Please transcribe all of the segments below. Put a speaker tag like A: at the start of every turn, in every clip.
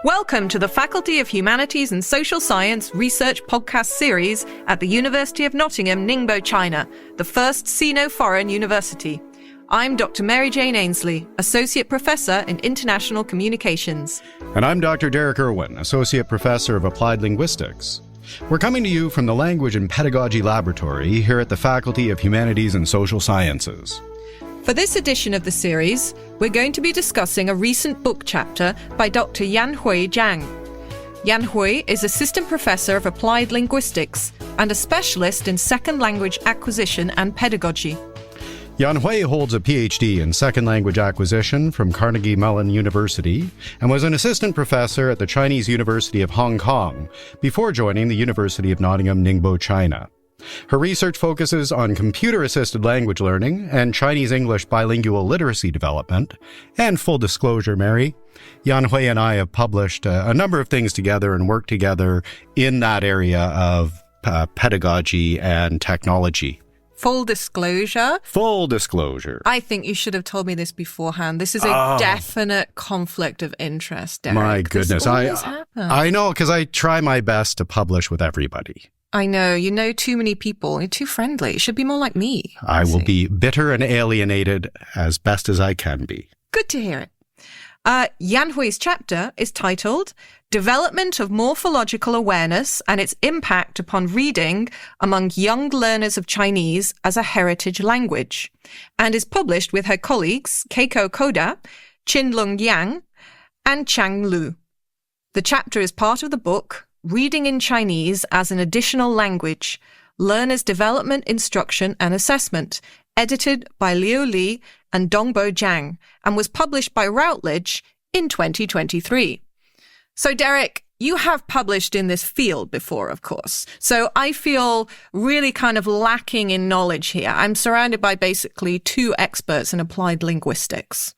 A: Welcome to the Faculty of Humanities and Social Science Research Podcast Series at the University of Nottingham, Ningbo, China, the first Sino-Foreign university. I'm Dr. Mary Jane Ainsley, Associate Professor in International Communications.
B: And I'm Dr. Derek Irwin, Associate Professor of Applied Linguistics. We're coming to you from the Language and Pedagogy Laboratory here at the Faculty of Humanities and Social Sciences.
A: For this edition of the series, we're going to be discussing a recent book chapter by Dr. Yanhui Zhang. Yanhui is Assistant Professor of Applied Linguistics and a specialist in second language acquisition and pedagogy.
B: Yanhui holds a PhD in second language acquisition from Carnegie Mellon University and was an assistant professor at the Chinese University of Hong Kong before joining the University of Nottingham, Ningbo, China. Her research focuses on computer-assisted language learning and Chinese-English bilingual literacy development. And full disclosure, Mary, Yanhui and I have published a number of things together and worked together in that area of pedagogy and technology.
A: Full disclosure?
B: Full disclosure.
A: I think you should have told me this beforehand. This is a definite conflict of interest, Derek.
B: My goodness. I know, because I try my best to publish with everybody.
A: I know. You know too many people. You're too friendly. You should be more like me.
B: I will be bitter and alienated as best as I can be.
A: Good to hear it. Yanhui's chapter is titled Development of Morphological Awareness and Its Impact Upon Reading Among Young Learners of Chinese as a Heritage Language, and is published with her colleagues Keiko Koda, Qinlong Yang, and Chang Lu. The chapter is part of the book Reading in Chinese as an Additional Language, Learners' Development, Instruction and Assessment, edited by Liu Li and Dongbo Zhang, and was published by Routledge in 2023. So, Derek, you have published in this field before, of course. So I feel really kind of lacking in knowledge here. I'm surrounded by basically two experts in applied linguistics.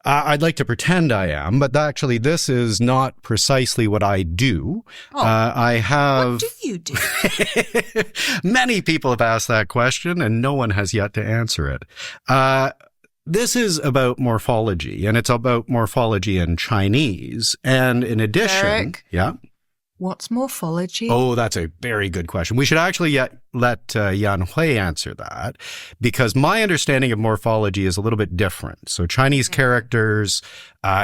B: I'd like to pretend I am, but actually this is not precisely what I do. What
A: do you do?
B: Many people have asked that question, and no one has yet to answer it. This is about morphology, and it's about morphology in Chinese. And in addition...
A: Derek?
B: Yeah?
A: What's morphology?
B: Oh, that's a very good question. We should actually let Yanhui answer that, because my understanding of morphology is a little bit different. So Chinese characters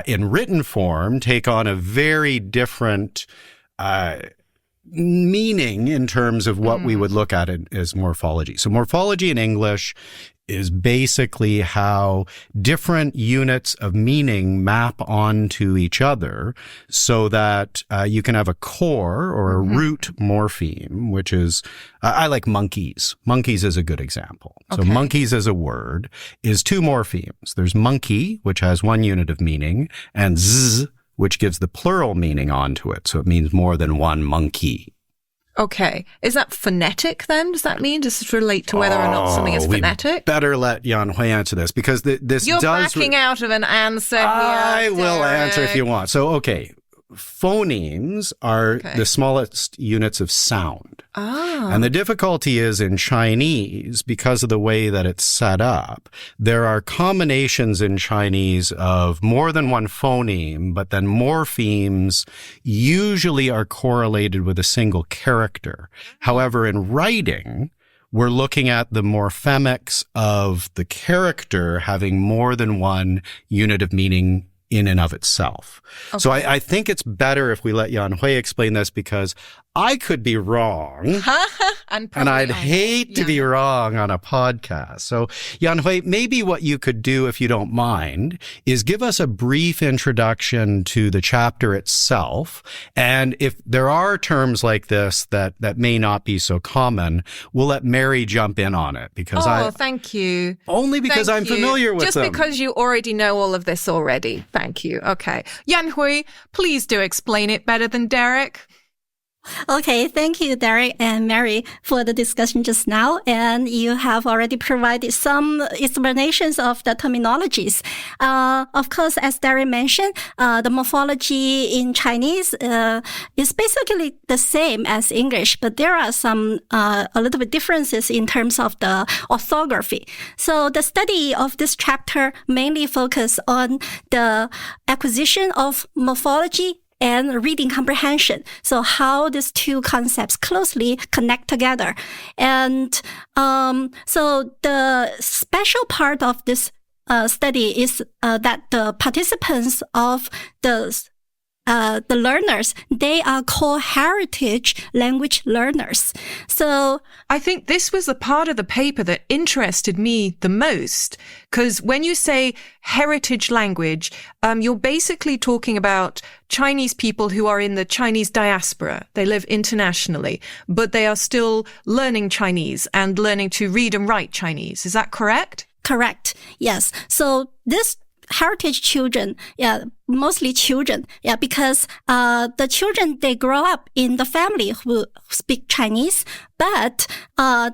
B: in written form take on a very different meaning in terms of what we would look at it as morphology. So morphology in English is basically how different units of meaning map onto each other so that you can have a core or a root morpheme, which is, I like monkeys. Monkeys is a good example. Okay. So monkeys as a word is two morphemes. There's monkey, which has one unit of meaning, and z, which gives the plural meaning onto it. So it means more than one monkey.
A: Okay. Is that phonetic then? Does that mean? Does this relate to whether or not something is phonetic?
B: Better let Yanhui answer this, because this
A: You're backing out of an answer here.
B: I will answer if you want. So, okay. Phonemes are the smallest units of sound. And the difficulty is in Chinese, because of the way that it's set up, there are combinations in Chinese of more than one phoneme, but then morphemes usually are correlated with a single character. However, in writing, we're looking at the morphemics of the character having more than one unit of meaning in and of itself. Okay. So I think it's better if we let Yanhui explain this, because I could be wrong. And I'd hate to be wrong on a podcast. So Yanhui, maybe what you could do, if you don't mind, is give us a brief introduction to the chapter itself. And if there are terms like this that may not be so common, we'll let Mary jump in on it, because
A: thank you.
B: Only because I'm familiar with them.
A: Just because you already know all of this already. Thank you. Okay. Yanhui, please do explain it better than Derek.
C: Okay, thank you, Derek and Mary, for the discussion just now. And you have already provided some explanations of the terminologies. Of course, as Derek mentioned, the morphology in Chinese is basically the same as English, but there are some a little bit differences in terms of the orthography. So the study of this chapter mainly focus on the acquisition of morphology and reading comprehension. So how these two concepts closely connect together. And so the special part of this study is that the participants of the learners, they are called heritage language learners. So
A: I think this was the part of the paper that interested me the most, because when you say heritage language, you're basically talking about Chinese people who are in the Chinese diaspora. They live internationally, but they are still learning Chinese and learning to read and write Chinese. Is that correct?
C: Correct. Yes. So this heritage children, mostly children, because the children, they grow up in the family who speak Chinese, but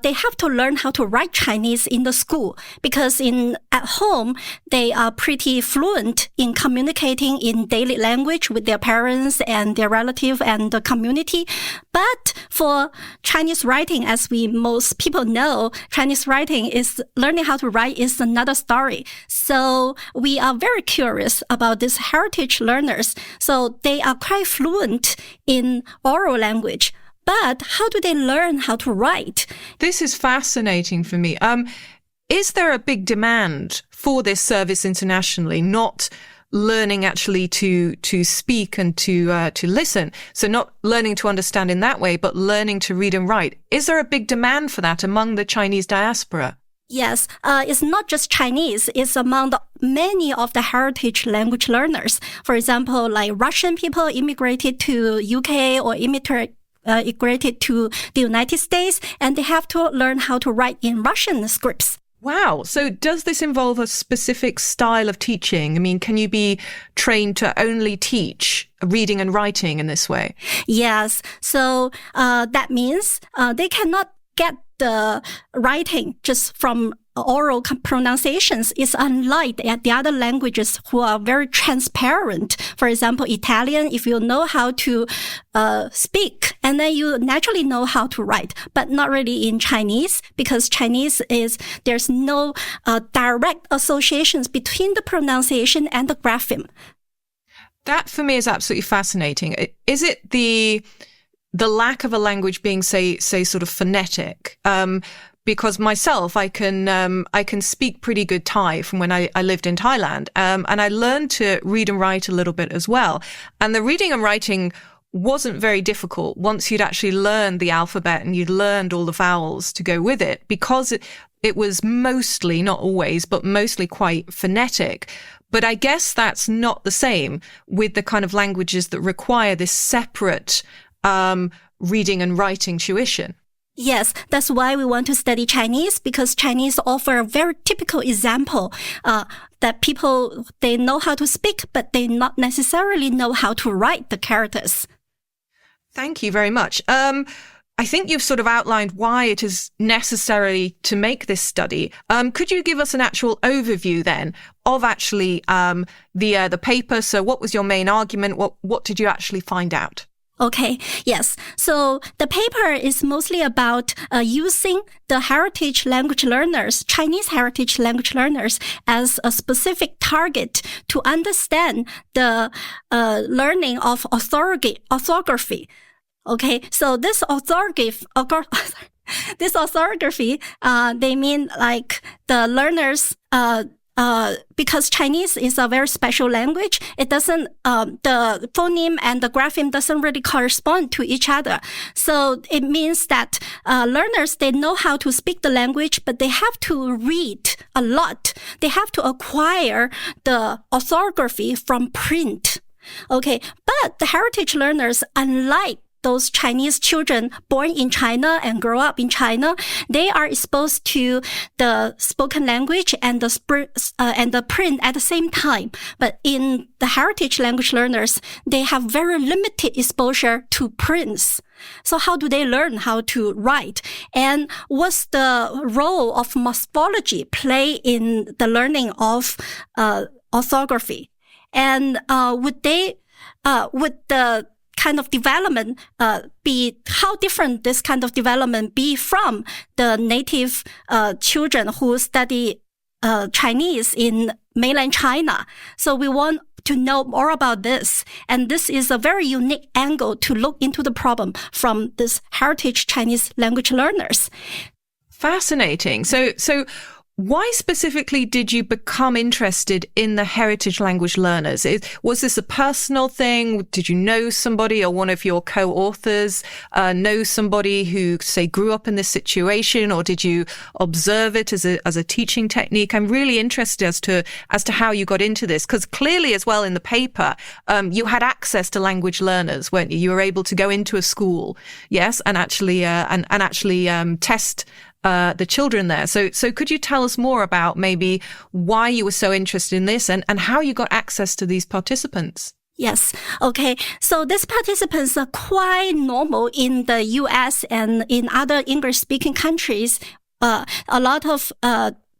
C: they have to learn how to write Chinese in the school, because at home they are pretty fluent in communicating in daily language with their parents and their relative and the community. But for Chinese writing, as most people know, Chinese writing learning how to write is another story. So we are very curious about these heritage learners. So they are quite fluent in oral language. But how do they learn how to write?
A: This is fascinating for me. Is there a big demand for this service internationally, not learning actually to speak and to listen? So not learning to understand in that way, but learning to read and write. Is there a big demand for that among the Chinese diaspora?
C: Yes, it's not just Chinese. It's among many of the heritage language learners. For example, like Russian people immigrated to UK or immigrated to the United States, and they have to learn how to write in Russian scripts.
A: Wow. So does this involve a specific style of teaching? I mean, can you be trained to only teach reading and writing in this way?
C: Yes. So that means they cannot get the writing just from oral pronunciations. Is unlike the other languages who are very transparent. For example, Italian, if you know how to speak, and then you naturally know how to write, but not really in Chinese, because there's no direct associations between the pronunciation and the grapheme.
A: That for me is absolutely fascinating. Is it the lack of a language being, say sort of phonetic? Because myself, I can speak pretty good Thai from when I lived in Thailand. And I learned to read and write a little bit as well. And the reading and writing wasn't very difficult once you'd actually learned the alphabet and you'd learned all the vowels to go with it, because it was mostly, not always, but mostly quite phonetic. But I guess that's not the same with the kind of languages that require this separate reading and writing tuition.
C: Yes, that's why we want to study Chinese, because Chinese offer a very typical example that people, they know how to speak, but they not necessarily know how to write the characters.
A: Thank you very much. I think you've sort of outlined why it is necessary to make this study. Could you give us an actual overview then of actually the paper? So what was your main argument? What did you actually find out?
C: Okay, yes. So the paper is mostly about using the heritage language learners, Chinese heritage language learners, as a specific target to understand the learning of orthography. Okay, so this orthography, they mean like the learners, because Chinese is a very special language, it doesn't, the phoneme and the grapheme doesn't really correspond to each other. So it means that learners, they know how to speak the language, but they have to read a lot. They have to acquire the orthography from print. Okay, but the heritage learners, unlike those Chinese children born in China and grow up in China, they are exposed to the spoken language and the print at the same time. But in the heritage language learners, they have very limited exposure to prints. So how do they learn how to write? And what's the role of morphology play in the learning of orthography? And would the kind of development how different this kind of development be from the native children who study Chinese in mainland China? So we want to know more about this. And this is a very unique angle to look into the problem from this heritage Chinese language learners.
A: Fascinating. So why specifically did you become interested in the heritage language learners? Was this a personal thing? Did you know somebody, or one of your co-authors know somebody who, say, grew up in this situation, or did you observe it as a teaching technique? I'm really interested as to how you got into this, because clearly as well in the paper, you had access to language learners, weren't you? You were able to go into a school, yes, and actually test the children there. So could you tell us more about maybe why you were so interested in this and how you got access to these participants?
C: Yes. Okay. So these participants are quite normal in the US and in other English-speaking countries. A lot of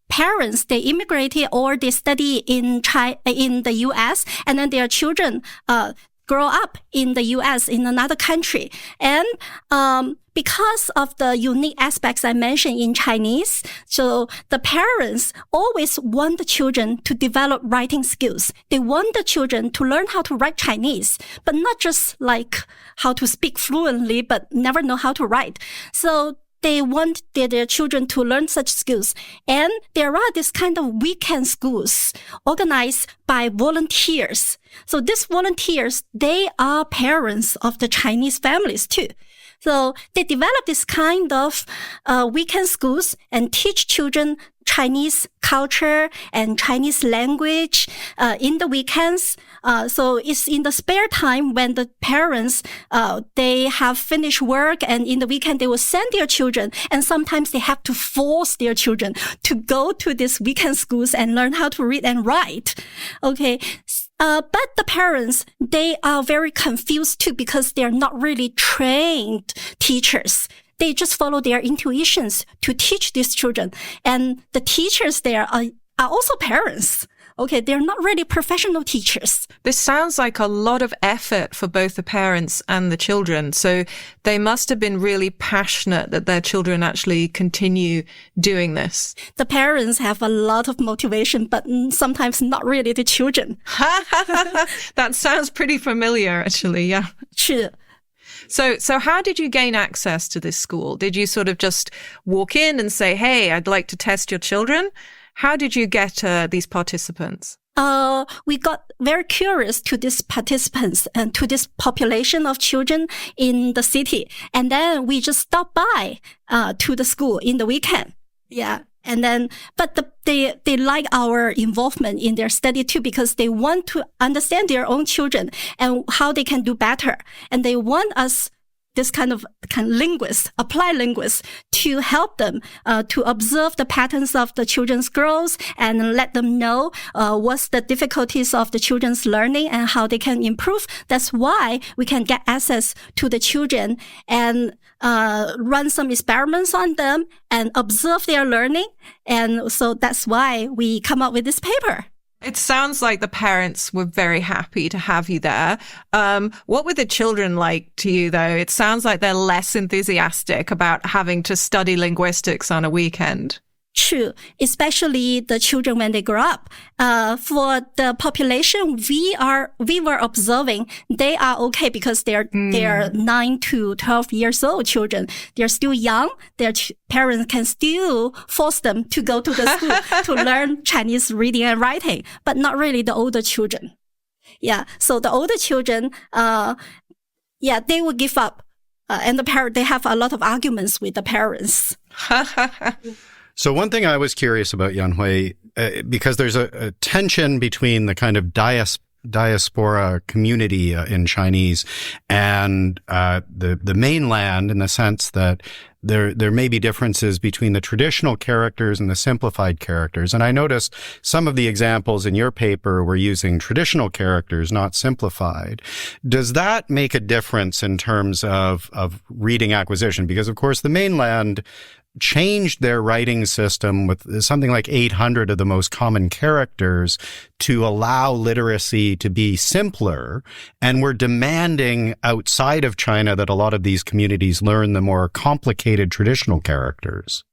C: parents, they immigrated or they study in the US, and then their children grow up in the US, in another country. And because of the unique aspects I mentioned in Chinese, so the parents always want the children to develop writing skills. They want the children to learn how to write Chinese, but not just like how to speak fluently, but never know how to write. So they want their children to learn such skills. And there are this kind of weekend schools organized by volunteers. So these volunteers, they are parents of the Chinese families too. So they develop this kind of weekend schools and teach children Chinese culture and Chinese language in the weekends. So it's in the spare time when the parents they have finished work, and in the weekend they will send their children, and sometimes they have to force their children to go to these weekend schools and learn how to read and write. Okay. But the parents, they are very confused too, because they're not really trained teachers. They just follow their intuitions to teach these children. And the teachers there are also parents. Okay, they're not really professional teachers.
A: This sounds like a lot of effort for both the parents and the children. So they must have been really passionate that their children actually continue doing this.
C: The parents have a lot of motivation, but sometimes not really the children.
A: That sounds pretty familiar, actually. Yeah.
C: True.
A: So how did you gain access to this school? Did you sort of just walk in and say, hey, I'd like to test your children? How did you get these participants?
C: We got very curious to these participants and to this population of children in the city. And then we just stopped by to the school in the weekend. Yeah. And then, but they like our involvement in their study too, because they want to understand their own children and how they can do better. And they want us, this kind of linguists, applied linguists, to help them to observe the patterns of the children's growth and let them know what's the difficulties of the children's learning and how they can improve. That's why we can get access to the children and run some experiments on them and observe their learning. And so that's why we come up with this paper.
A: It sounds like the parents were very happy to have you there. What were the children like to you, though? It sounds like they're less enthusiastic about having to study linguistics on a weekend.
C: True, especially the children when they grow up. For the population we were observing, they are okay because they're 9 to 12 years old children. They're still young. Their parents can still force them to go to the school to learn Chinese reading and writing, but not really the older children. Yeah. So the older children, they will give up. And they have a lot of arguments with the parents.
B: So one thing I was curious about, Yanhui, because there's a tension between the kind of diaspora community in Chinese and the mainland, in the sense that there may be differences between the traditional characters and the simplified characters. And I noticed some of the examples in your paper were using traditional characters, not simplified. Does that make a difference in terms of reading acquisition? Because, of course, the mainland changed their writing system with something like 800 of the most common characters to allow literacy to be simpler. And we're demanding outside of China that a lot of these communities learn the more complicated traditional characters.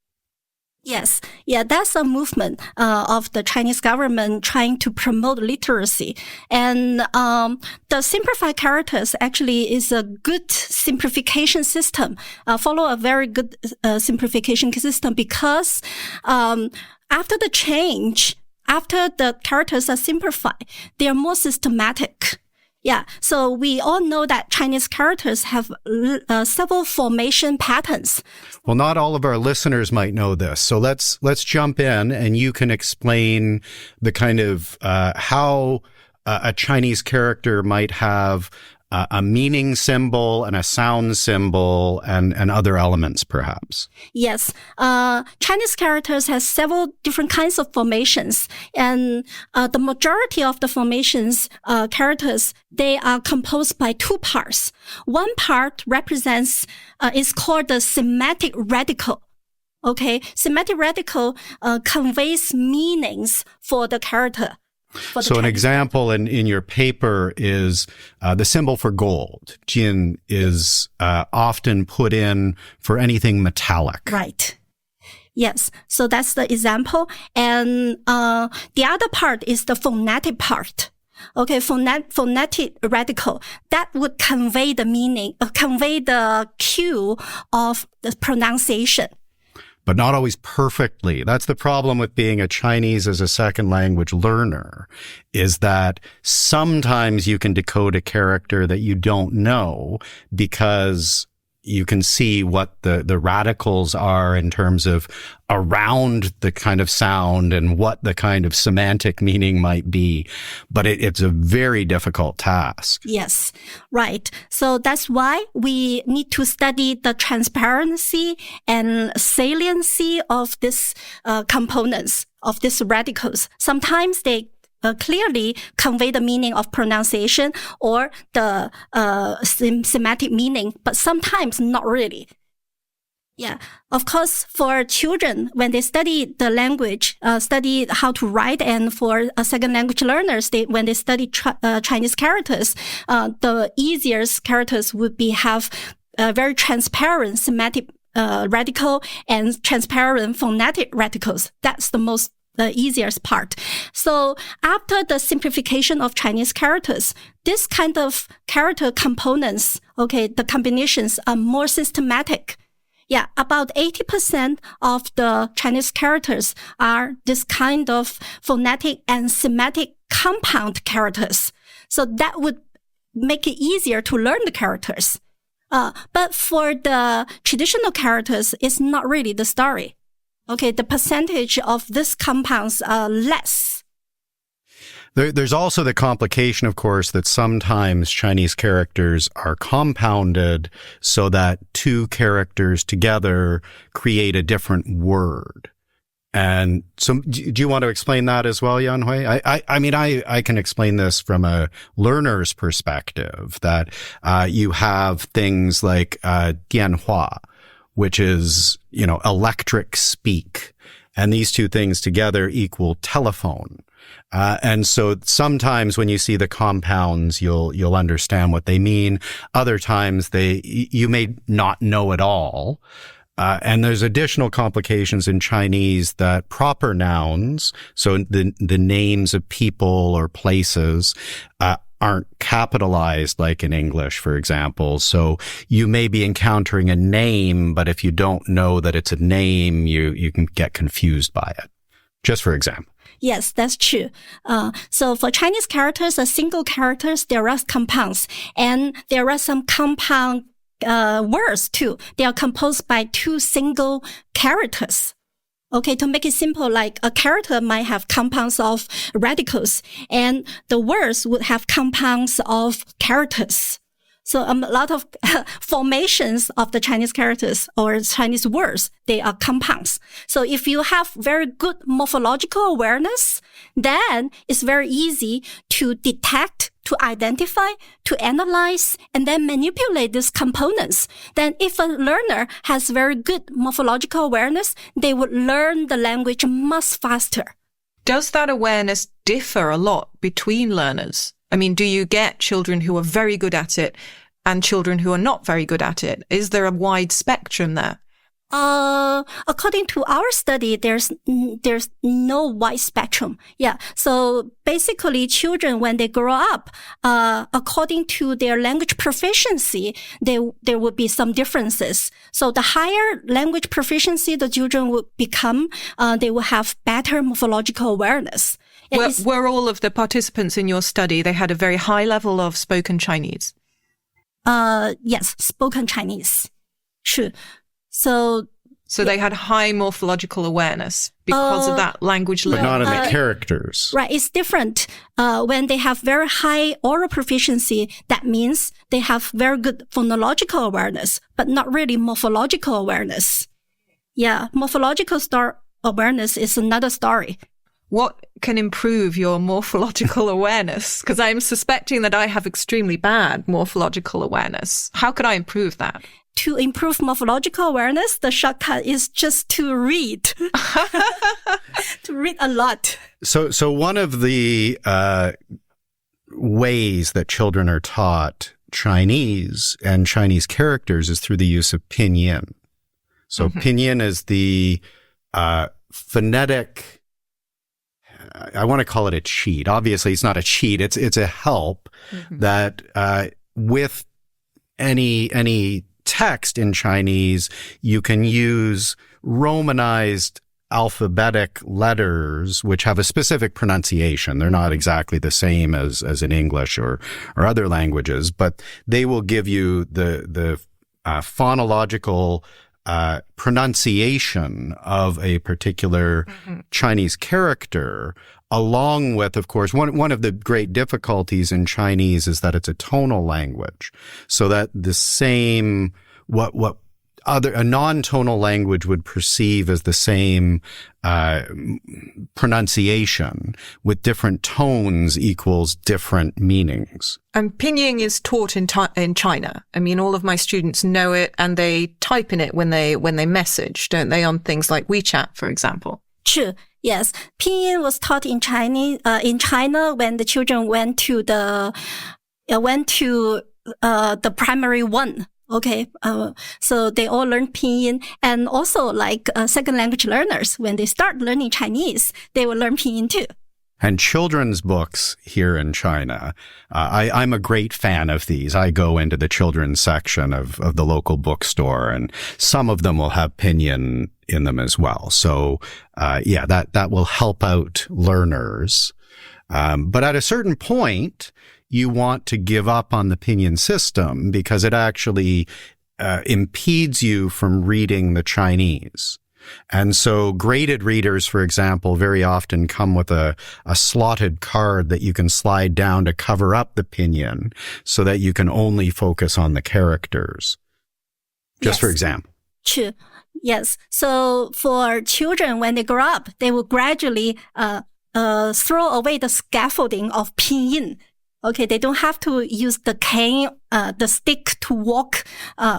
C: Yes. Yeah, that's a movement of the Chinese government trying to promote literacy. And the simplified characters actually is a good simplification system, follow a very good simplification system because after the change, after the characters are simplified, they are more systematic. Yeah. So we all know that Chinese characters have several formation patterns.
B: Well, not all of our listeners might know this. So let's jump in and you can explain the kind of how a Chinese character might have a meaning symbol and a sound symbol and other elements, perhaps.
C: Yes. Chinese characters has several different kinds of formations. And the majority of the formations, characters, they are composed by two parts. One part represents, is called the semantic radical. Okay. Semantic radical conveys meanings for the character.
B: So an example in your paper is the symbol for gold. Jin is often put in for anything metallic.
C: Right. Yes. So that's the example. And the other part is the phonetic part. Okay, phonetic radical. That would convey the meaning, convey the cue of the pronunciation.
B: But not always perfectly. That's the problem with being a Chinese as a second language learner, is that sometimes you can decode a character that you don't know because you can see what the radicals are in terms of around the kind of sound and what the kind of semantic meaning might be. But it's a very difficult task.
C: Yes, right. So that's why we need to study the transparency and saliency of these components, of these radicals. Sometimes they clearly convey the meaning of pronunciation or the semantic meaning, but sometimes not really. Yeah. Of course, for children, when they study the language, study how to write, and for second language learners, when they study Chinese characters, the easiest characters would be have very transparent semantic radical and transparent phonetic radicals. That's the easiest part. So after the simplification of Chinese characters, this kind of character components, okay, the combinations are more systematic. Yeah, about 80% of the Chinese characters are this kind of phonetic and semantic compound characters. So that would make it easier to learn the characters. But for the traditional characters, it's not really the story. Okay, the percentage of these compounds are less.
B: There's also the complication, of course, that sometimes Chinese characters are compounded so that two characters together create a different word. And so do you want to explain that as well, Yanhui? I mean, I can explain this from a learner's perspective, that you have things like dianhua, which is, electric speak. And these two things together equal telephone. And so sometimes when you see the compounds, you'll understand what they mean. Other times you may not know at all. And there's additional complications in Chinese that proper nouns, so the names of people or places, aren't capitalized like in English, for example. So you may be encountering a name, but if you don't know that it's a name, you can get confused by it. Just for example.
C: Yes, that's true. So for Chinese characters, single characters, there are compounds, and there are some compound words too. They are composed by two single characters. Okay, to make it simple, like a character might have compounds of radicals, and the words would have compounds of characters. So a lot of formations of the Chinese characters or Chinese words, they are compounds. So if you have very good morphological awareness, then it's very easy to detect, to identify, to analyze, and then manipulate these components. Then if a learner has very good morphological awareness, they would learn the language much faster.
A: Does that awareness differ a lot between learners? I mean, do you get children who are very good at it and children who are not very good at it? Is there a wide spectrum there?
C: According to our study, there's no wide spectrum. Yeah. So basically children, when they grow up, according to their language proficiency, there would be some differences. So the higher language proficiency the children would become, they will have better morphological awareness.
A: Were all of the participants in your study, they had a very high level of spoken Chinese?
C: Yes, spoken Chinese. Sure. So
A: they had high morphological awareness because of that language learning.
B: But not in the characters.
C: Right. It's different. When they have very high oral proficiency, that means they have very good phonological awareness, but not really morphological awareness. Yeah. Morphological awareness is another story.
A: What can improve your morphological awareness? Because I'm suspecting that I have extremely bad morphological awareness. How could I improve that?
C: To improve morphological awareness, the shortcut is just to read. To read a lot.
B: So one of the ways that children are taught Chinese and Chinese characters is through the use of pinyin. So pinyin is the phonetic, I want to call it a cheat. Obviously, it's not a cheat. It's a help that with any text in Chinese, you can use Romanized alphabetic letters, which have a specific pronunciation. They're not exactly the same as in English or other languages, but they will give you the phonological pronunciation of a particular Chinese character, along with, of course, one of the great difficulties in Chinese is that it's a tonal language, so that the same what a non-tonal language would perceive as the same pronunciation with different tones equals different meanings.
A: And pinyin is taught in China. I mean, all of my students know it, and they type in it when they message, don't they, on things like WeChat, for example?
C: True. Yes, pinyin was taught in China when the children went to the primary one. Okay, so they all learn pinyin, and also like second language learners, when they start learning Chinese, they will learn pinyin too.
B: And children's books here in China, I'm a great fan of these. I go into the children's section of the local bookstore, and some of them will have pinyin in them as well. So, that will help out learners. But at a certain point, you want to give up on the pinyin system because it actually impedes you from reading the Chinese. And so graded readers, for example, very often come with a slotted card that you can slide down to cover up the pinyin so that you can only focus on the characters. Just for example.
C: True. Yes. So for children, when they grow up, they will gradually throw away the scaffolding of pinyin. Okay, they don't have to use the cane, the stick to walk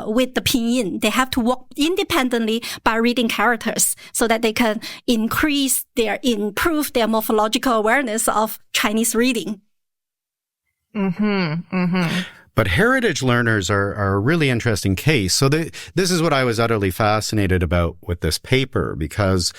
C: with the pinyin. They have to walk independently by reading characters so that they can improve their morphological awareness of Chinese reading.
B: But heritage learners are a really interesting case. So this is what I was utterly fascinated about with this paper, because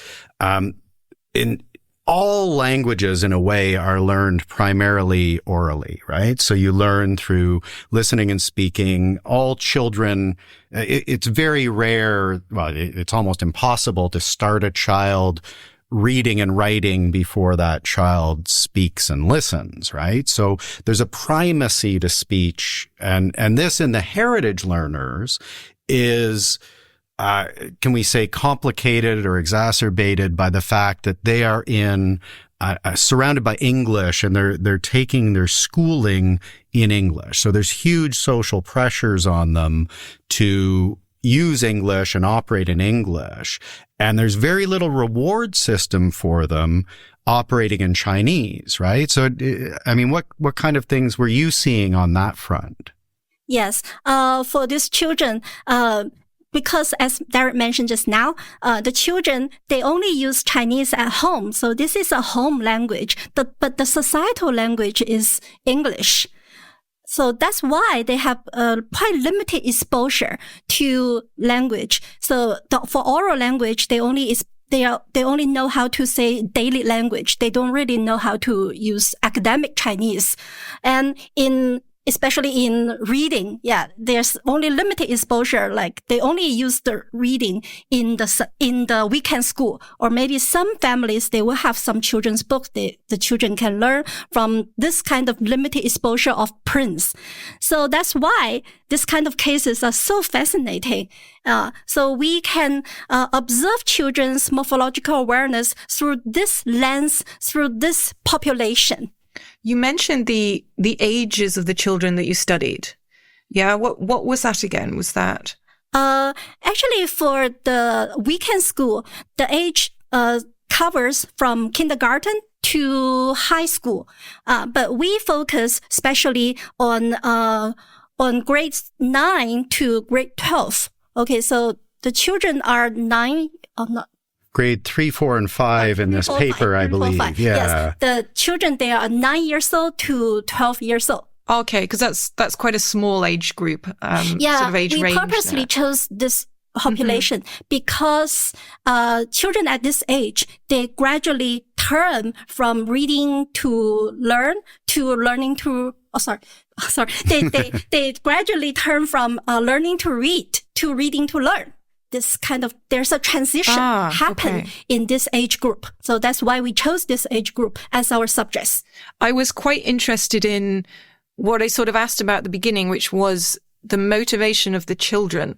B: in all languages, in a way, are learned primarily orally, right? So you learn through listening and speaking. All children, it's very rare, well, it's almost impossible to start a child reading and writing before that child speaks and listens, right? So there's a primacy to speech. And this in the heritage learners is can we say complicated or exacerbated by the fact that they are surrounded by English, and they're taking their schooling in English. So there's huge social pressures on them to use English and operate in English. And there's very little reward system for them operating in Chinese, right? So, I mean, what kind of things were you seeing on that front?
C: Yes. For these children, because as Derek mentioned just now, the children, they only use Chinese at home. So this is a home language, but the societal language is English. So that's why they have quite limited exposure to language. So for oral language, they only know how to say daily language. They don't really know how to use academic Chinese. And especially in reading, there's only limited exposure. Like they only use the reading in the weekend school, or maybe some families, they will have some children's books. The children can learn from this kind of limited exposure of prints. So that's why this kind of cases are so fascinating. So we can observe children's morphological awareness through this lens, through this population.
A: You mentioned the ages of the children that you studied. Yeah, what was that again? Was that?
C: Actually, for the weekend school, the age covers from kindergarten to high school. But we focus especially on grades 9 to grade 12. Okay, so the children are 9 or not.
B: Grade 3, 4, and 5 in this paper, I believe.
C: 5.
B: Yeah.
C: Yes. The children, they are 9 years old to 12 years old.
A: Okay, because that's quite a small age group, sort of age range.
C: We purposely chose this population because children at this age, they gradually turn from reading to learn to learning to, They gradually turn from learning to read to reading to learn. There's a transition happen in this age group. So that's why we chose this age group as our subjects.
A: I was quite interested in what I sort of asked about at the beginning, which was the motivation of the children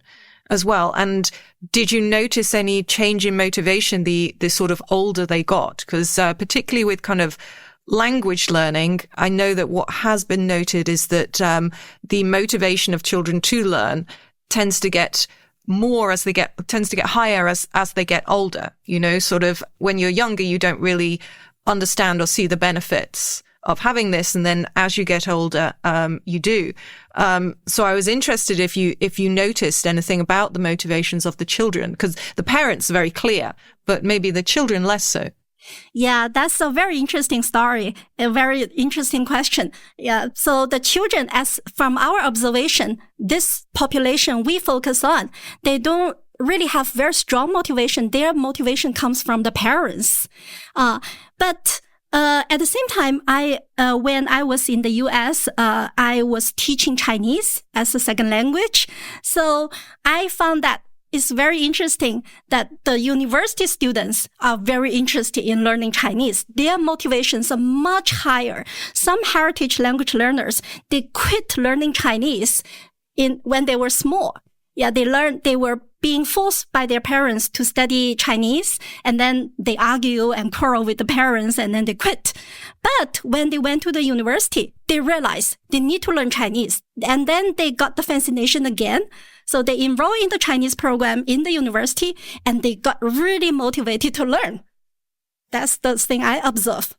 A: as well. And did you notice any change in motivation the sort of older they got? Because particularly with kind of language learning, I know that what has been noted is that the motivation of children to learn tends to get higher as they get older. You know, sort of when you're younger, you don't really understand or see the benefits of having this. And then as you get older, you do. So I was interested if you noticed anything about the motivations of the children, because the parents are very clear, but maybe the children less so.
C: Yeah, that's a very interesting story, a very interesting question. Yeah, so the children, as from our observation, this population we focus on, they don't really have very strong motivation. Their motivation comes from the parents. But at the same time, when I was in the US, I was teaching Chinese as a second language. So I found that it's very interesting that the university students are very interested in learning Chinese. Their motivations are much higher. Some heritage language learners, they quit learning Chinese when they were small. Yeah, they were being forced by their parents to study Chinese, and then they argue and quarrel with the parents, and then they quit. But when they went to the university, they realized they need to learn Chinese. And then they got the fascination again. So they enrolled in the Chinese program in the university, and they got really motivated to learn. That's the thing I observe.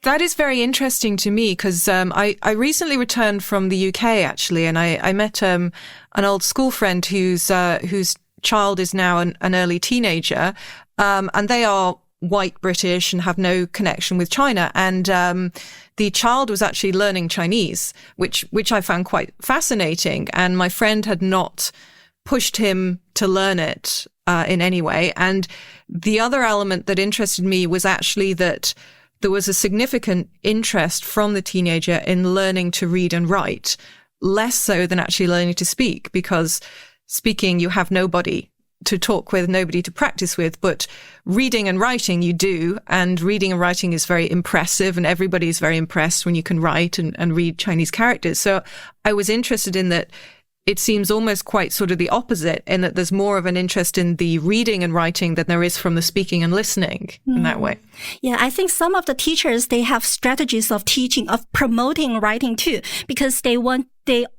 A: That is very interesting to me because I recently returned from the UK, actually, and I met an old school friend whose child is now an early teenager, and they are white British and have no connection with China. And the child was actually learning Chinese, which I found quite fascinating. And my friend had not pushed him to learn it in any way. And the other element that interested me was actually that there was a significant interest from the teenager in learning to read and write, less so than actually learning to speak, because speaking, you have nobody to talk with, nobody to practice with, but reading and writing you do. And reading and writing is very impressive, and everybody is very impressed when you can write and read Chinese characters. So I was interested in that. It seems almost quite sort of the opposite, in that there's more of an interest in the reading and writing than there is from the speaking and listening in that way.
C: Yeah, I think some of the teachers, they have strategies of teaching, of promoting writing too, because they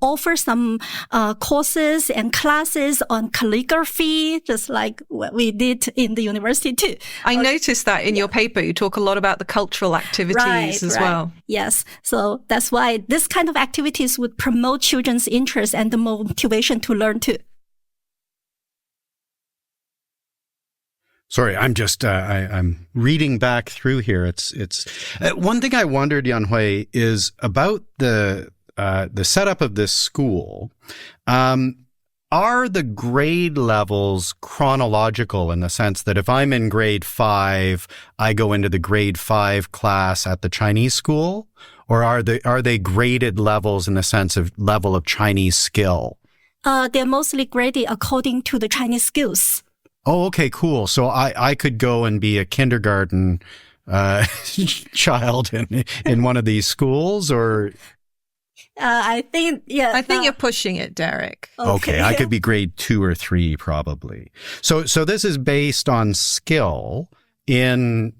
C: offer some courses and classes on calligraphy, just like what we did in the university too.
A: I noticed that in your paper, you talk a lot about the cultural activities as well.
C: Yes. So that's why this kind of activities would promote children's interest and the motivation to learn too.
B: Sorry, I'm just I'm reading back through here. It's one thing I wondered, Yanhui, is about the the setup of this school, are the grade levels chronological in the sense that if I'm in grade 5, I go into the grade 5 class at the Chinese school? Or are they graded levels in the sense of level of Chinese skill?
C: They're mostly graded according to the Chinese skills.
B: Oh, okay, cool. So I could go and be a kindergarten child in one of these schools, or
C: I think
A: you're pushing it, Derek.
B: Okay, I could be grade 2 or 3 probably. So this is based on skill in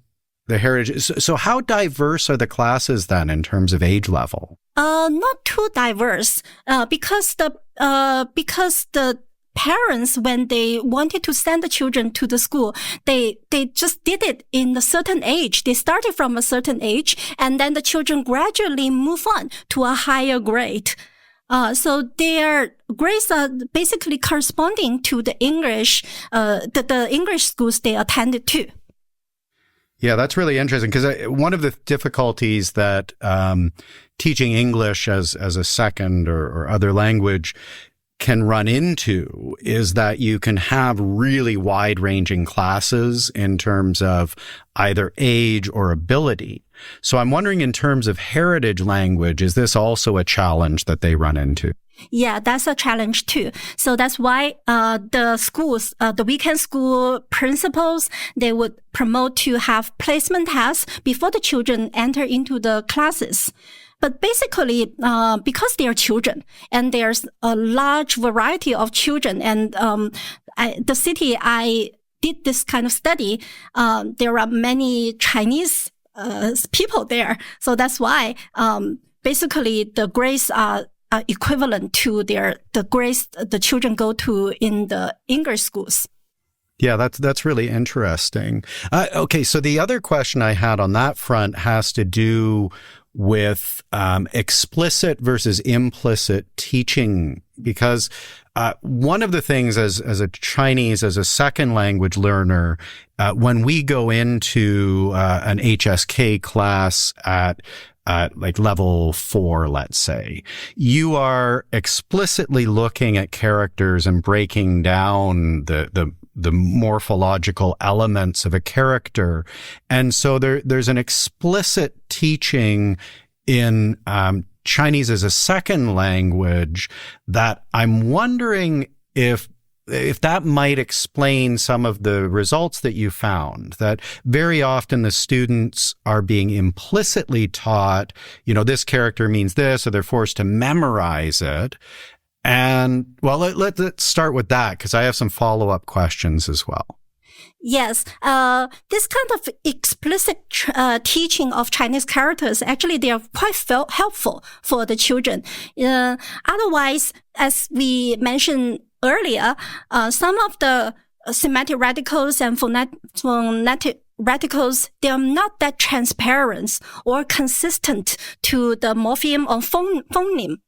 B: the heritage. So how diverse are the classes then in terms of age level?
C: Not too diverse, because the parents, when they wanted to send the children to the school, they just did it in a certain age. They started from a certain age, and then the children gradually move on to a higher grade. So their grades are basically corresponding to the English, the English schools they attended to.
B: Yeah, that's really interesting, because one of the difficulties that teaching English as a second or other language can run into is that you can have really wide-ranging classes in terms of either age or ability. So I'm wondering, in terms of heritage language, is this also a challenge that they run into?
C: Yeah, that's a challenge too. So that's why the schools, the weekend school principals, they would promote to have placement tests before the children enter into the classes. But basically, because they are children and there's a large variety of children, and the city I did this kind of study, there are many Chinese people there. So that's why basically the grades are equivalent to the grades the children go to in the English schools.
B: Yeah, that's really interesting. Okay, so the other question I had on that front has to do with explicit versus implicit teaching, because one of the things as a Chinese, as a second language learner, when we go into an HSK class at like level 4, let's say, you are explicitly looking at characters and breaking down the morphological elements of a character. And so there's an explicit teaching in Chinese as a second language that I'm wondering if that might explain some of the results that you found, that very often the students are being implicitly taught, this character means this, or they're forced to memorize it. And well, let's start with that, because I have some follow-up questions as well.
C: Yes, this kind of explicit teaching of Chinese characters, actually, they are quite helpful for the children. Otherwise, as we mentioned earlier, some of the semantic radicals and phonetic radicals, they are not that transparent or consistent to the morpheme or phoneme.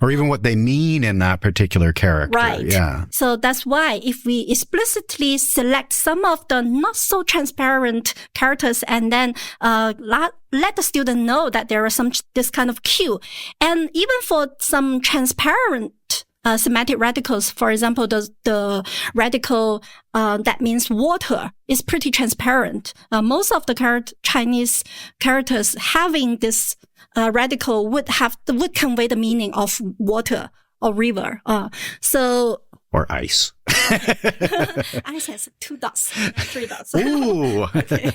B: Or even what they mean in that particular character.
C: Right.
B: Yeah.
C: So that's why if we explicitly select some of the not so transparent characters and then let the student know that there are this kind of cue. And even for some transparent semantic radicals, for example, the radical that means water is pretty transparent. Most of the Chinese characters having this radical would convey the meaning of water or river.
B: Or ice.
C: Ice has 2 dots, 3 dots.
B: Ooh.
C: Okay.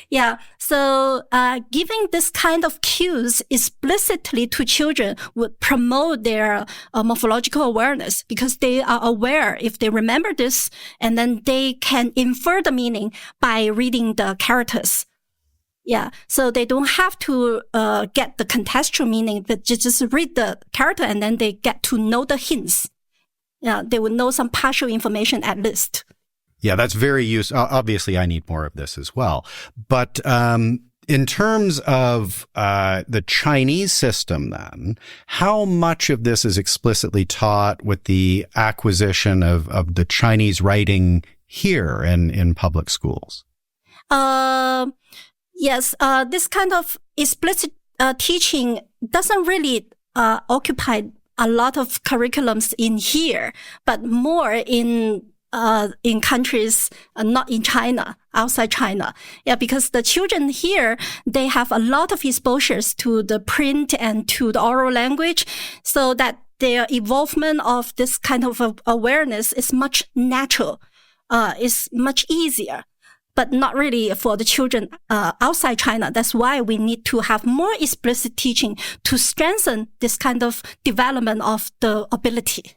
C: Yeah. So, giving this kind of cues explicitly to children would promote their morphological awareness, because they are aware if they remember this, and then they can infer the meaning by reading the characters. Yeah, so they don't have to get the contextual meaning, but just read the character and then they get to know the hints. Yeah, they would know some partial information at least.
B: Yeah, that's very useful. Obviously, I need more of this as well. But in terms of the Chinese system then, how much of this is explicitly taught with the acquisition of the Chinese writing here in public schools?
C: Yes, this kind of explicit teaching doesn't really occupied a lot of curriculums in here, but more in countries not in China, outside China. Yeah, because the children here, they have a lot of exposures to the print and to the oral language, so that their evolvement of this kind of awareness is much natural, is much easier, but not really for the children outside China. That's why we need to have more explicit teaching to strengthen this kind of development of the ability.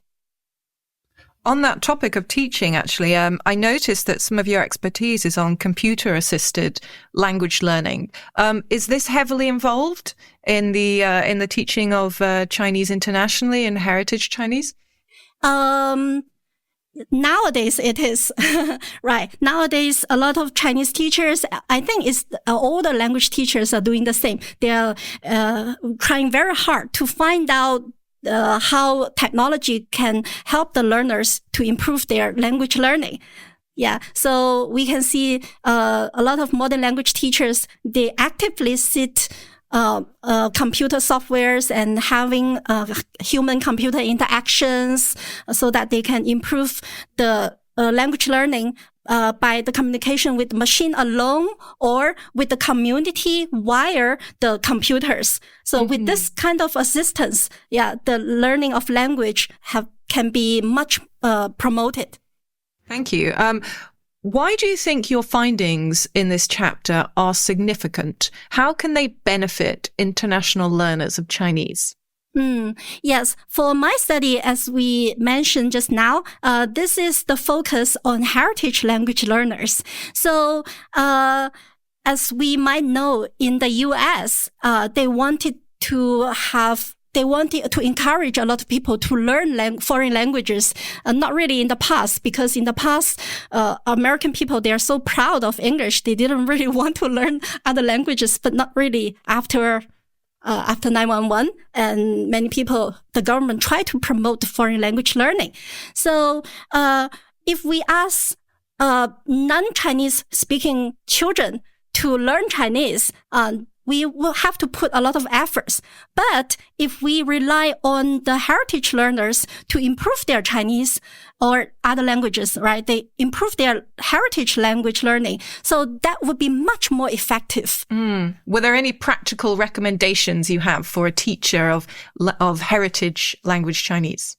A: On that topic of teaching, actually, I noticed that some of your expertise is on computer-assisted language learning. Is this heavily involved in the teaching of Chinese internationally and heritage Chinese?
C: Nowadays it is right. Nowadays, a lot of Chinese teachers, I think it's all the language teachers are doing the same. They are trying very hard to find out how technology can help the learners to improve their language learning. Yeah. So we can see a lot of modern language teachers, they actively sit computer softwares and having human-computer interactions so that they can improve the language learning by the communication with the machine alone or with the community via the computers. So with this kind of assistance, the learning of language can be much promoted.
A: Thank you. Why do you think your findings in this chapter are significant? How can they benefit international learners of Chinese?
C: Yes. For my study, as we mentioned just now, this is the focus on heritage language learners. So, as we might know, in the US, they wanted to encourage a lot of people to learn foreign languages, not really in the past, because in the past, American people, they are so proud of English. They didn't really want to learn other languages, but not really after 9/11, and many people, the government tried to promote foreign language learning. So, if we ask, non-Chinese speaking children to learn Chinese, we will have to put a lot of efforts. But if we rely on the heritage learners to improve their Chinese or other languages, right? They improve their heritage language learning. So that would be much more effective.
A: Were there any practical recommendations you have for a teacher of heritage language Chinese?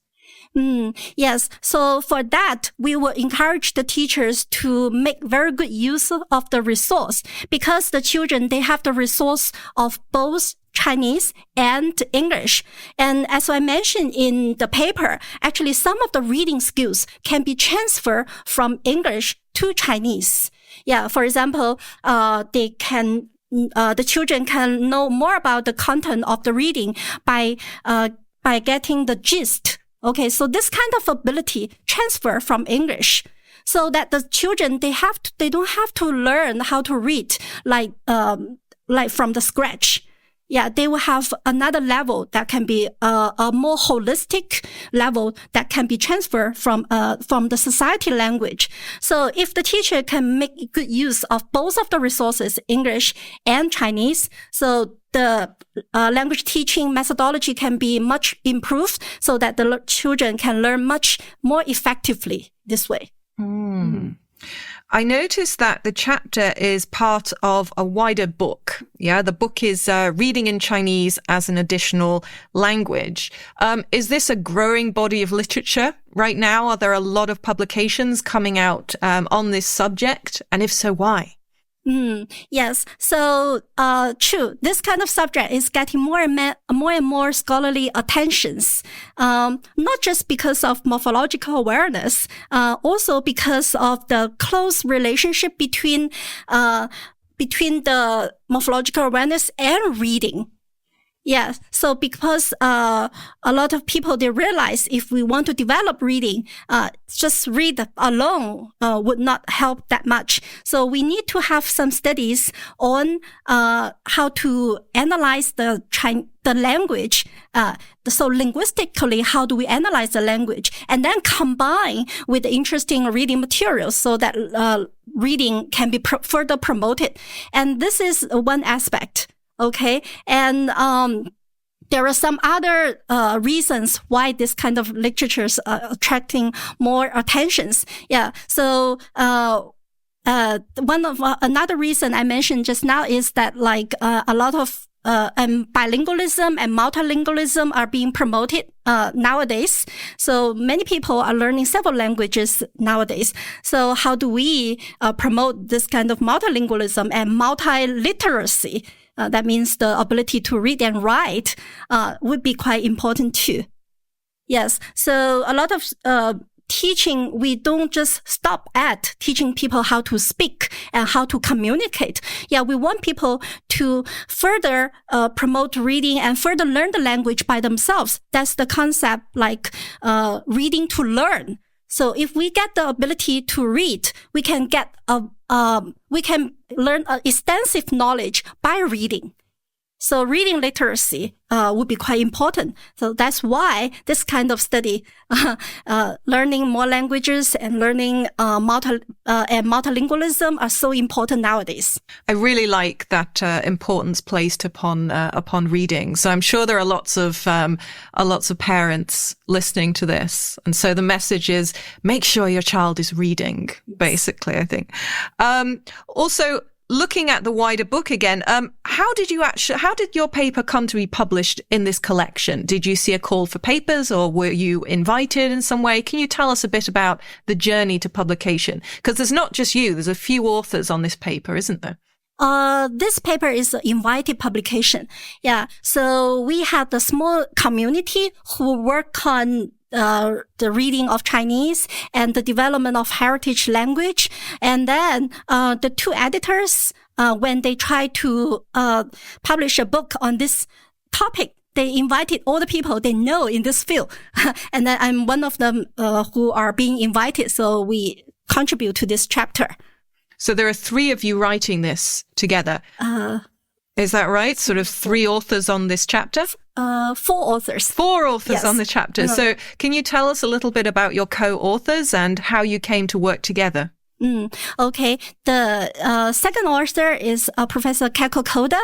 C: Yes. So for that, we will encourage the teachers to make very good use of the resource, because the children, they have the resource of both Chinese and English. And as I mentioned in the paper, actually some of the reading skills can be transferred from English to Chinese. Yeah. For example, the children can know more about the content of the reading by getting the gist. Okay, so this kind of ability transfer from English, so that the children, they don't have to learn how to read like from the scratch. Yeah, they will have another level that can be a more holistic level that can be transferred from the society language. So if the teacher can make good use of both of the resources, English and Chinese, so the language teaching methodology can be much improved, so that the children can learn much more effectively this way.
A: I noticed that the chapter is part of a wider book. Yeah, the book is Reading in Chinese as an Additional Language. Is this a growing body of literature right now? Are there a lot of publications coming out on this subject? And if so, why?
C: Yes. So, true. This kind of subject is getting more and more scholarly attentions. Not just because of morphological awareness, also because of the close relationship between the morphological awareness and reading. Yeah. So because, a lot of people, they realize if we want to develop reading, just read alone, would not help that much. So we need to have some studies on, how to analyze the language. So linguistically, how do we analyze the language, and then combine with the interesting reading materials so that, reading can be further promoted. And this is one aspect. Okay. And, there are some other reasons why this kind of literatures are attracting more attentions. Yeah. So another reason I mentioned just now is that a lot of bilingualism and multilingualism are being promoted nowadays. So many people are learning several languages nowadays. So how do we promote this kind of multilingualism and multiliteracy? That means the ability to read and write would be quite important too. Yes. So a lot of teaching, we don't just stop at teaching people how to speak and how to communicate. Yeah, we want people to further promote reading and further learn the language by themselves. That's the concept, reading to learn. So if we get the ability to read, we can learn extensive knowledge by reading. So reading literacy would be quite important. So that's why this kind of study, learning more languages and learning multilingualism are so important nowadays.
A: I really like that importance placed upon reading. So I'm sure there are lots of parents listening to this, and so the message is make sure your child is reading. Basically, I think. Also, looking at the wider book again, how did your paper come to be published in this collection? Did you see a call for papers, or were you invited in some way? Can you tell us a bit about the journey to publication? Because there's not just you, there's a few authors on this paper, isn't there?
C: This paper is an invited publication. Yeah. So we had a small community who work on the reading of Chinese and the development of heritage language. And then the two editors, when they tried to publish a book on this topic, they invited all the people they know in this field. And then I'm one of them who are being invited. So we contribute to this chapter.
A: So there are 3 of you writing this together. Is that right? Sort of 3 authors on this chapter?
C: 4 authors.
A: 4 authors
C: yes.
A: on the chapter. So can you tell us a little bit about your co-authors and how you came to work together?
C: Okay. The second author is Professor Keiko Koda.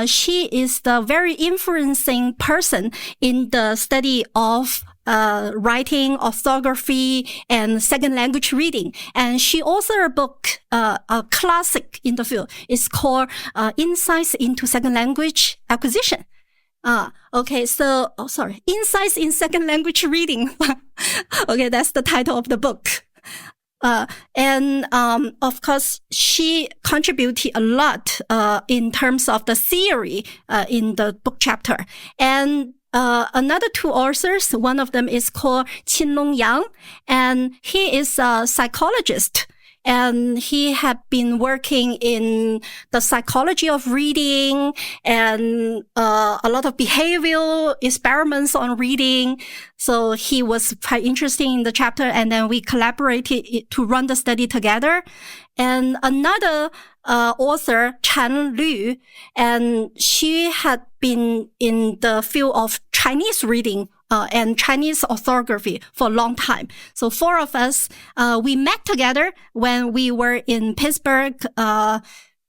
C: She is the very influencing person in the study of writing, orthography, and second language reading. And she authored a book, a classic in the field. It's called Insights into Second Language Acquisition. Insights in Second Language Reading. Okay, that's the title of the book. Of course, she contributed a lot in terms of the theory in the book chapter. And another 2 authors, one of them is called Qinlong Yang, and he is a psychologist. And he had been working in the psychology of reading and a lot of behavioral experiments on reading. So he was quite interested in the chapter, and then we collaborated to run the study together. And another author, Chan Lu, and she had been in the field of Chinese reading and Chinese orthography for a long time. So 4 of us, we met together when we were in Pittsburgh,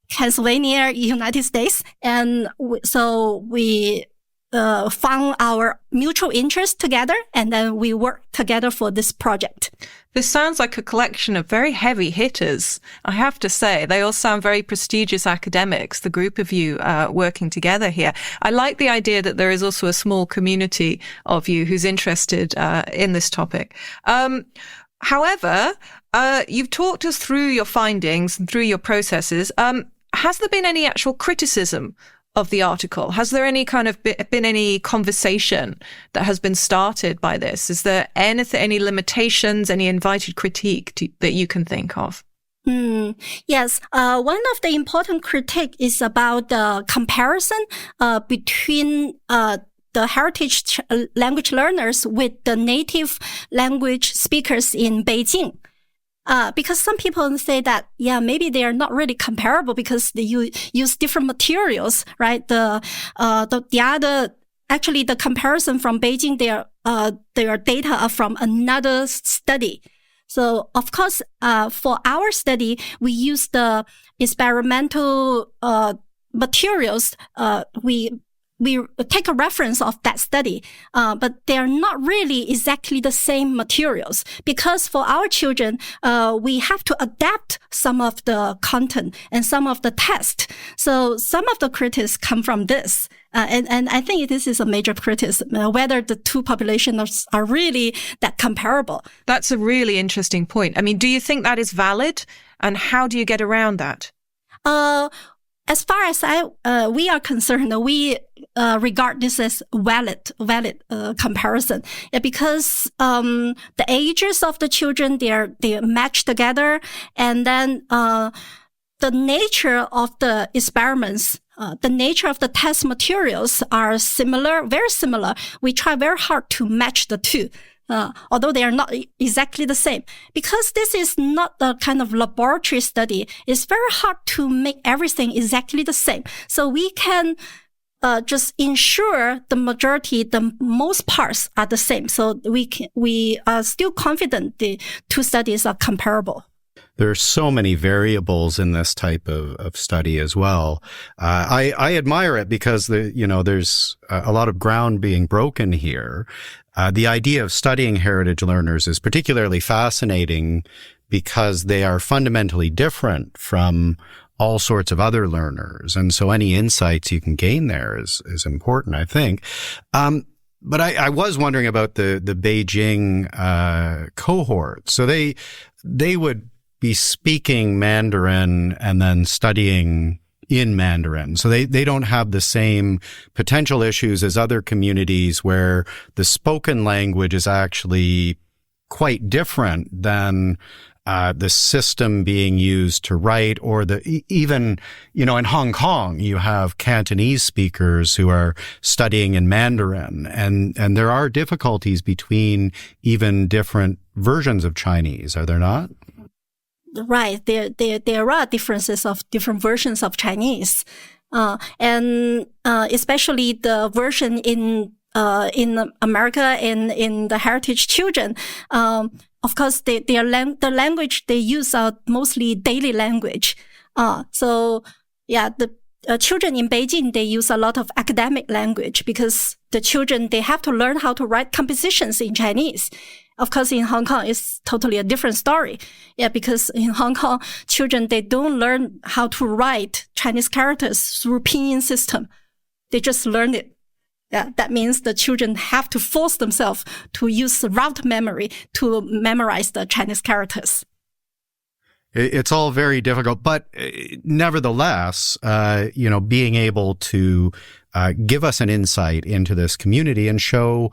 C: Pennsylvania, United States. And so we found our mutual interest together, and then we worked together for this project.
A: This sounds like a collection of very heavy hitters, I have to say. They all sound very prestigious academics, the group of you working together here. I like the idea that there is also a small community of you who's interested in this topic. However, you've talked us through your findings and through your processes. Has there been any actual criticism of the article? Has there been any conversation that has been started by this? Is there any limitations, any invited critique that you can think of?
C: Yes. One of the important critique is about the comparison between the heritage language learners with the native language speakers in Beijing. Because some people say that, maybe they are not really comparable because they use different materials, right? The comparison from Beijing, their data are from another study. So, of course, for our study, we use the experimental materials. We we take a reference of that study, but they're not really exactly the same materials, because for our children, we have to adapt some of the content and some of the text. So some of the critics come from this. And I think this is a major criticism, whether the two populations are really that comparable.
A: That's a really interesting point. I mean, do you think that is valid? And how do you get around that?
C: As far as we are concerned, we regard this as valid comparison, because the ages of the children they match together, and then the nature of the experiments, the nature of the test materials are similar, very similar. We try very hard to match the two. Although they are not exactly the same. Because this is not the kind of laboratory study, it's very hard to make everything exactly the same. So we can just ensure the most parts are the same. So we are still confident the two studies are comparable.
B: There are so many variables in this type of study as well. I admire it because there's a lot of ground being broken here. The idea of studying heritage learners is particularly fascinating because they are fundamentally different from all sorts of other learners. And so any insights you can gain there is important, I think. But I was wondering about the Beijing cohort. So they would be speaking Mandarin and then studying in Mandarin. So they don't have the same potential issues as other communities where the spoken language is actually quite different than the system being used to write, or even, in Hong Kong, you have Cantonese speakers who are studying in Mandarin, and there are difficulties between even different versions of Chinese, are there not?
C: Right. There are differences of different versions of Chinese. And especially the version in America and in the heritage children. Of course, the language they use are mostly daily language. So the children in Beijing, they use a lot of academic language because the children, they have to learn how to write compositions in Chinese. Of course, in Hong Kong, it's totally a different story. Yeah, because in Hong Kong, children, they don't learn how to write Chinese characters through pinyin system. They just learn it. Yeah, that means the children have to force themselves to use rote memory to memorize the Chinese characters.
B: It's all very difficult, but nevertheless, being able to give us an insight into this community and show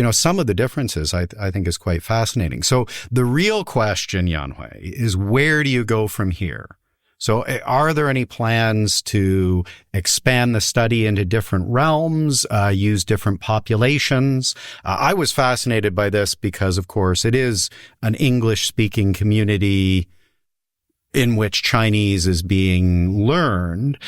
B: some of the differences, I think is quite fascinating. So the real question, Yanhui, is where do you go from here? So are there any plans to expand the study into different realms, use different populations? I was fascinated by this because, of course, it is an English-speaking community in which Chinese is being learned.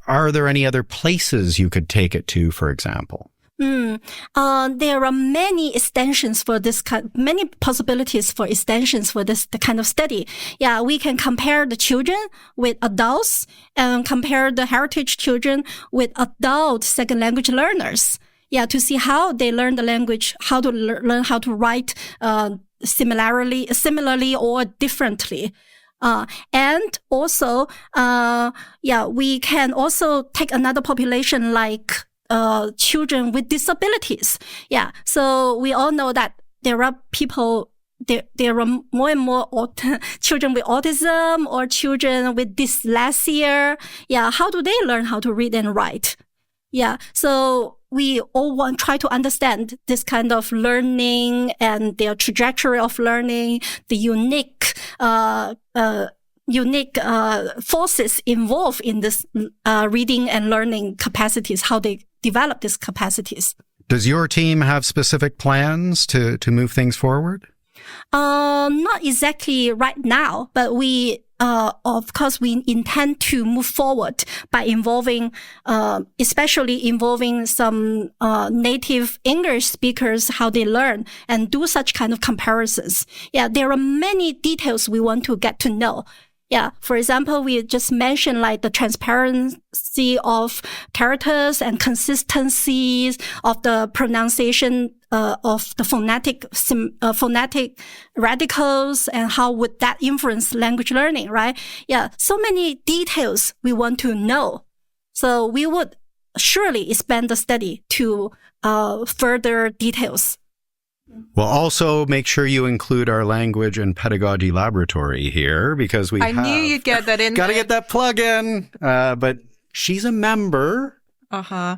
B: Are there any other places you could take it to, for example?
C: There are many extensions for this many possibilities for extensions for the kind of study. Yeah, we can compare the children with adults and compare the heritage children with adult second language learners. Yeah, to see how they learn the language, how to learn how to write, similarly or differently. And also, we can also take another population like children with disabilities. Yeah. So we all know that there are people, there are more and more children with autism or children with dyslexia. Yeah. How do they learn how to read and write? Yeah. So we all try to understand this kind of learning and their trajectory of learning, the unique forces involved in this reading and learning capacities, how they develop these capacities.
B: Does your team have specific plans to move things forward?
C: Not exactly right now, but we, of course, we intend to move forward by especially involving some native English speakers, how they learn, and do such kind of comparisons. Yeah, there are many details we want to get to know. Yeah. For example, we just mentioned like the transparency of characters and consistencies of the pronunciation of the phonetic radicals, and how would that influence language learning, right? Yeah. So many details we want to know. So we would surely expand the study to further details.
B: Well, also make sure you include our language and pedagogy laboratory here, because I
A: knew you'd get that in.
B: Got to get that plug in. But she's a member.
A: Uh-huh.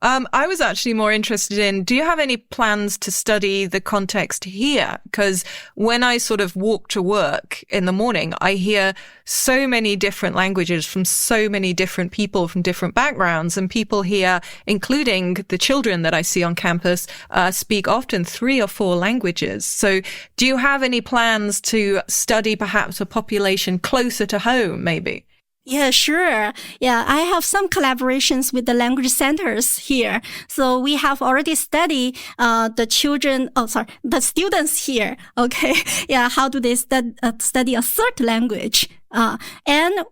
A: I was actually more interested in, do you have any plans to study the context here? Because when I sort of walk to work in the morning, I hear so many different languages from so many different people from different backgrounds. And people here, including the children that I see on campus, speak often 3 or 4 languages. So do you have any plans to study perhaps a population closer to home, maybe?
C: Yeah, sure. Yeah, I have some collaborations with the language centers here. So we have already studied the students here. Okay. Yeah, how do they study a third language? And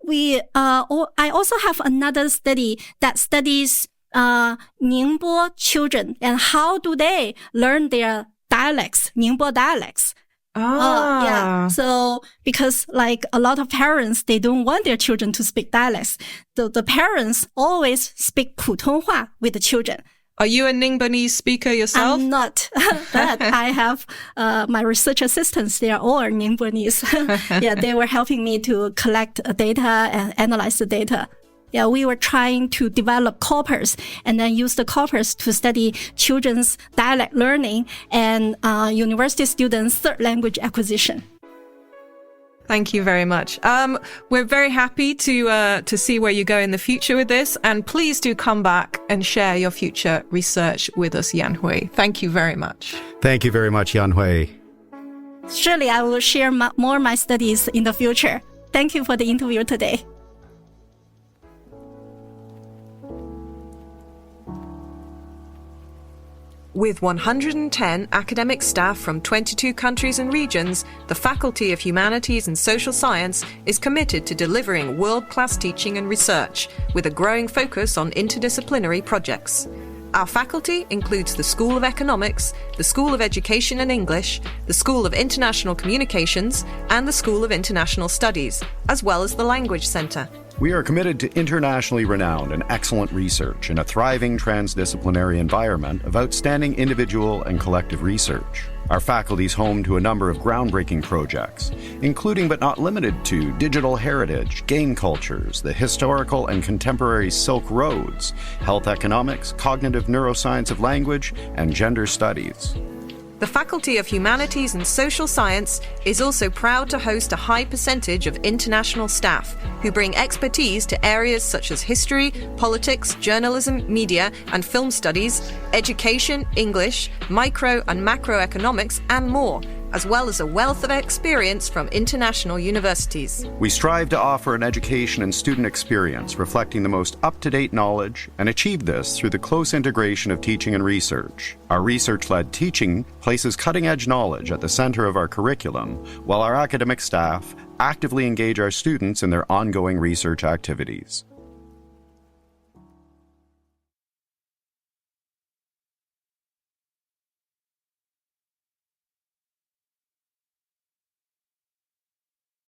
C: I also have another study that studies Ningbo children and how do they learn their dialects, Ningbo dialects. Yeah. So because like a lot of parents, they don't want their children to speak dialects. So the parents always speak 普通话 with the children.
A: Are you a Ningbonese speaker yourself?
C: I'm not, but I have my research assistants. They are all Ningbonese. Yeah, they were helping me to collect data and analyze the data. Yeah, we were trying to develop corpus and then use the corpus to study children's dialect learning and university students' third language acquisition.
A: Thank you very much. We're very happy to see where you go in the future with this, and please do come back and share your future research with us, Yanhui. Thank you very much.
B: Thank you very much, Yanhui.
C: Surely I will share more of my studies in the future. Thank you for the interview today.
A: With 110 academic staff from 22 countries and regions, the Faculty of Humanities and Social Science is committed to delivering world-class teaching and research, with a growing focus on interdisciplinary projects. Our faculty includes the School of Economics, the School of Education and English, the School of International Communications, and the School of International Studies, as well as the Language Centre.
D: We are committed to internationally renowned and excellent research in a thriving transdisciplinary environment of outstanding individual and collective research. Our faculty is home to a number of groundbreaking projects, including but not limited to digital heritage, game cultures, the historical and contemporary Silk Roads, health economics, cognitive neuroscience of language, and gender studies.
A: The Faculty of Humanities and Social Science is also proud to host a high percentage of international staff who bring expertise to areas such as history, politics, journalism, media and film studies, education, English, micro and macroeconomics, and more, as well as a wealth of experience from international universities.
D: We strive to offer an education and student experience reflecting the most up-to-date knowledge and achieve this through the close integration of teaching and research. Our research-led teaching places cutting-edge knowledge at the center of our curriculum, while our academic staff actively engage our students in their ongoing research activities.